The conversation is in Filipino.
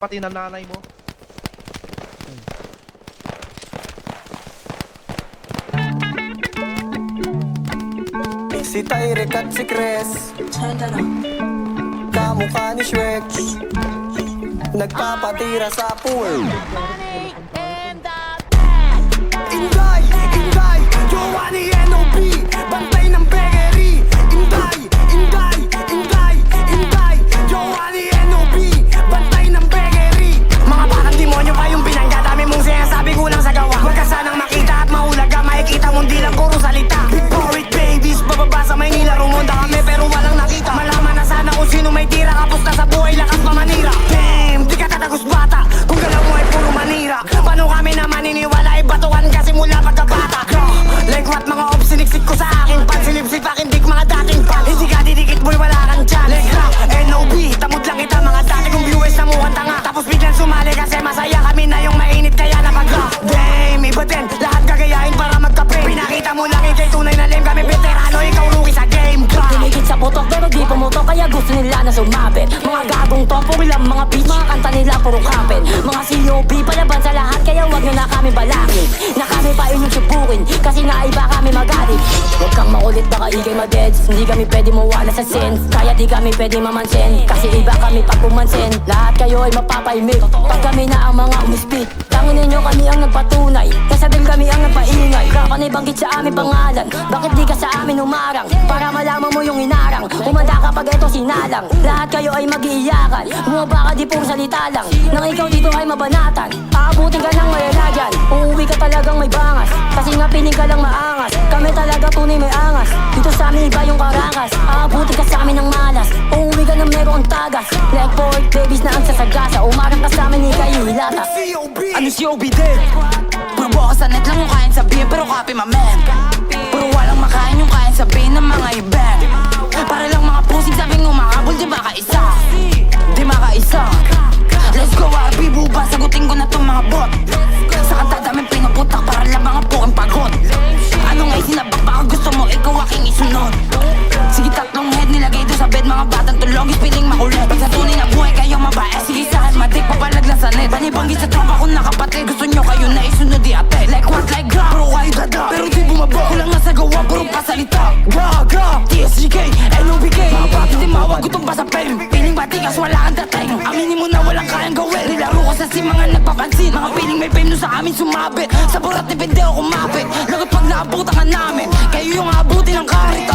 Pati na nanay mo. Si Tyrek at si Chris, kamukha ni Shrek, nagpapatira sa pool. Inday, Inday, Giovanni N.O.B. Bantay ng Pegeri. Inday, Inday, Inday, Inday, Giovanni N.O.B. Bantay ng Pegeri. Mga parang demonyo pa yung binangga. Dami mong sinasabi kulang sa gawa. Huwag ka sanang makita at mahulaga. Makikita mong di lang puro salita. Big poet babies, bababa sa Maynila. Rumonda kami pero walang nakita. Malaman na sana kung sino may tira. Kapos na sa buhay, lakas pa manira. Damn, di ka tatagos bata kung galaw mo ay puro manira. Paano kami na maniniwala ay batukan ka simula pagkabata. Like what mga ops siniksik ko sa akin pan. Silip-silip akin dik mga dating pan. Hindi ka didikit boy wala kang chan. Like rap, N.O.B. Tamod lang kita mga dati kong viewers na mukhang tanga. Tapos biglang sumali kasi masaya kami na yung mainit kaya napag-rap. Damn, iba din, lahat gagayahin para magkape. Pinakita mo lang kay tunay na lame. Kami veterano, ikaw rookie sa game. Tinigit sa putok pero di pumutok kaya gusto nila na sumabit. Mga gagong topo ilang mga beats, mga kanta nila puro kapit. Mga COB palaban sa lahat kaya wag nyo na kami balangin. Na kami pa inyong subukin kasi nga iba kami magalit. Huwag kang makulit baka ikay madeds. Hindi kami pwede mawala sa sin. Kaya di kami pwede mamansin kasi iba kami pag pumansin. Lahat kayo ay mapapaimik pag kami na ang mga umispit. Tangin ninyo kami ang nagpatunay kaysa din kami ang nagpaingay. Kapan ibanggit sa aming pangalan. Bakit di ka sa amin humarang para malaman mo yung inarang. Umanda kapag ito sinalang. Lahat kayo ay mag-iiyakan. Bumaba ka di puro salita lang. Nang ikaw dito ay mabanatan. Aabutin ka ng malalagyan. Uuwi ka talagang may bangas kasi nga piling ka lang maangas. Kami talaga tunay may angas. Dito sa amin iba yung karakas. Aabutin ka sa amin ng malas. Uuwi ka ng merong tagas. Like boy, babies na ang sasagasa. Umarang ka sa amin ikay hilata. Ano si OB din? Puro bukas sa net lang yung kain sabihin pero copy my man. Puro walang makain yung kain sabihin ng mga ibang. Para lang mga pusing sabing umakabol di makaisa. Di makaisa. Let's go RB buba sagutin ko na tong mga bot. Sa kanta daming pinuputak para lang mga puking pagod. Ano nga'y sinabak baka gusto mo ikaw aking isunod. Sige tatlong head nilagay doon sa bed mga batang tulog ispiling makulit. Pag sa tunay na buhay kayo mabae sige saan matik papalag lang sa net. Panibanggit sa tropa ko nakapatid gusto nyo kayo na isunod di ate. Like what like gra bro kayo dada pero di bumaba. Kulang nga sa gawa puro pasalita. Gra TSGK NOBK mga bakit di mawag gutong pa sa fame. Piling batigas wala kang dating. Aminin mo na walang kayang gawin. Nilaro ko sa si mga nagpapansin. Mga piling may fame no sa amin sumabit. Sa burat ni pendeo kumapit. Lagot pag naabutan ka namin kayo yung aabutin ng karit.